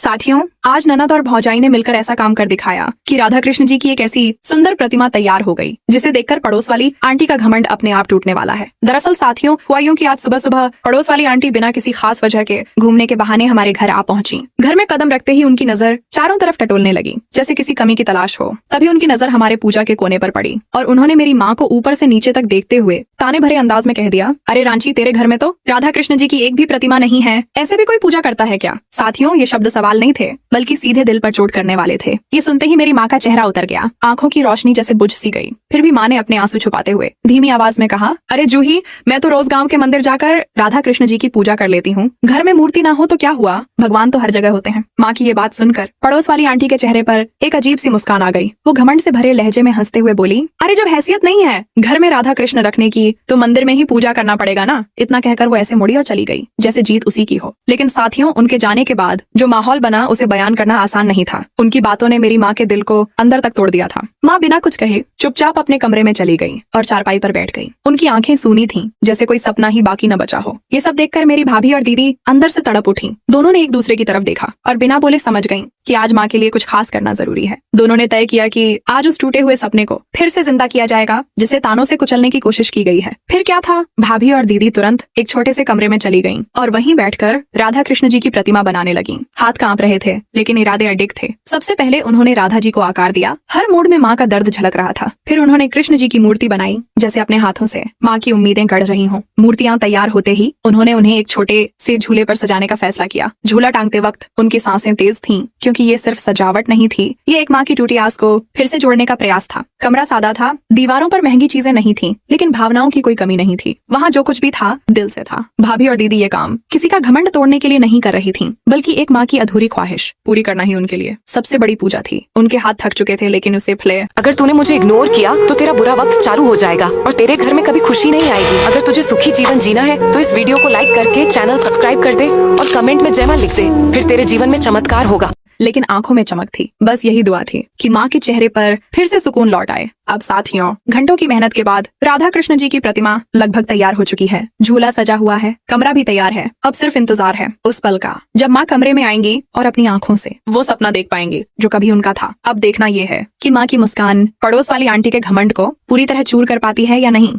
साथियों, आज ननद और भौजाई ने मिलकर ऐसा काम कर दिखाया कि राधा कृष्ण जी की एक ऐसी सुंदर प्रतिमा तैयार हो गई जिसे देखकर पड़ोस वाली आंटी का घमंड अपने आप टूटने वाला है। दरअसल साथियों, हुआ यूं कि आज सुबह सुबह पड़ोस वाली आंटी बिना किसी खास वजह के घूमने के बहाने हमारे घर आ पहुंची। घर में कदम रखते ही उनकी नजर चारों तरफ टटोलने लगी, जैसे किसी कमी की तलाश हो। तभी उनकी नजर हमारे पूजा के कोने पर पड़ी और उन्होंने मेरी माँ को ऊपर से नीचे तक देखते हुए ताने भरे अंदाज में कह दिया, अरे रांची, तेरे घर में तो राधा कृष्ण जी की एक भी प्रतिमा नहीं है, ऐसे भी कोई पूजा करता है क्या? साथियों, ये शब्द सवाल नहीं थे बल्कि सीधे दिल पर चोट करने वाले थे। ये सुनते ही मेरी माँ का चेहरा उतर गया, आंखों की रोशनी जैसे बुझ सी गई। फिर भी माँ ने अपने आंसू छुपाते हुए धीमी आवाज में कहा, अरे जूही, मैं तो रोज गांव के मंदिर जाकर राधा कृष्ण जी की पूजा कर लेती हूँ। घर में मूर्ति ना हो तो क्या हुआ, भगवान तो हर जगह होते हैं। माँ की ये बात सुनकर पड़ोस वाली आंटी के चेहरे पर एक अजीब सी मुस्कान आ गई। वो घमंड से भरे लहजे में हंसते हुए बोली, अरे जब हैसियत नहीं है घर में राधा कृष्ण रखने की तो मंदिर में ही पूजा करना पड़ेगा ना। इतना कहकर वो ऐसे मुड़ी और चली गई जैसे जीत उसी की हो। लेकिन साथियों, उनके जाने के बाद जो माहौल बना उसे बयान करना आसान नहीं था। उनकी बातों ने मेरी माँ के दिल को अंदर तक तोड़ दिया था। माँ बिना कुछ कहे चुपचाप अपने कमरे में चली गई और चारपाई पर बैठ गई। उनकी आंखें सूनी थीं, जैसे कोई सपना ही बाकी न बचा हो। ये सब देखकर मेरी भाभी और दीदी अंदर से तड़प उठी। दोनों ने एक दूसरे की तरफ देखा और बिना बोले समझ गईं कि आज माँ के लिए कुछ खास करना जरूरी है। दोनों ने तय किया कि आज उस टूटे हुए सपने को फिर से जिंदा किया जाएगा जिसे तानों से कुचलने की कोशिश की गई है। फिर क्या था, भाभी और दीदी तुरंत एक छोटे से कमरे में चली गईं और वहीं बैठकर राधा कृष्ण जी की प्रतिमा बनाने लगीं। हाथ कांप रहे थे लेकिन इरादे अडिग थे। सबसे पहले उन्होंने राधा जी को आकार दिया। हर मोड़ में माँ का दर्द झलक रहा था। फिर उन्होंने कृष्ण जी की मूर्ति बनाई, जैसे अपने हाथों से माँ की उम्मीदें गढ़ रही हों। मूर्तियां तैयार होते ही उन्होंने उन्हें एक छोटे से झूले पर सजाने का फैसला किया। झूला टांगते वक्त उनकी सांसें तेज थीं, क्योंकि ये सिर्फ सजावट नहीं थी, ये एक माँ की टूटी आस को फिर से जोड़ने का प्रयास था। कमरा सादा था, दीवारों पर महंगी चीजें नहीं थीं, लेकिन भावनाओं की कोई कमी नहीं थी। वहाँ जो कुछ भी था दिल से था। भाभी और दीदी ये काम किसी का घमंड तोड़ने के लिए नहीं कर रही थीं, बल्कि एक माँ की अधूरी ख्वाहिश पूरी करना ही उनके लिए सबसे बड़ी पूजा थी। उनके हाथ थक चुके थे लेकिन उसे फले। अगर तूने मुझे इग्नोर किया तो तेरा बुरा वक्त चालू हो जाएगा और तेरे घर में कभी खुशी नहीं आएगी। अगर तुझे सुखी जीवन जीना है तो इस वीडियो को लाइक करके चैनल सब्सक्राइब कर दे और कमेंट में जय मां लिख दे, फिर तेरे जीवन में चमत्कार होगा। लेकिन आंखों में चमक थी। बस यही दुआ थी कि माँ के चेहरे पर फिर से सुकून लौट आए। अब साथियों, घंटों की मेहनत के बाद राधा कृष्ण जी की प्रतिमा लगभग तैयार हो चुकी है। झूला सजा हुआ है, कमरा भी तैयार है। अब सिर्फ इंतजार है उस पल का जब माँ कमरे में आएंगी और अपनी आंखों से वो सपना देख पाएंगी जो कभी उनका था। अब देखना ये है कि माँ की मुस्कान पड़ोस वाली आंटी के घमंड को पूरी तरह चूर कर पाती है या नहीं।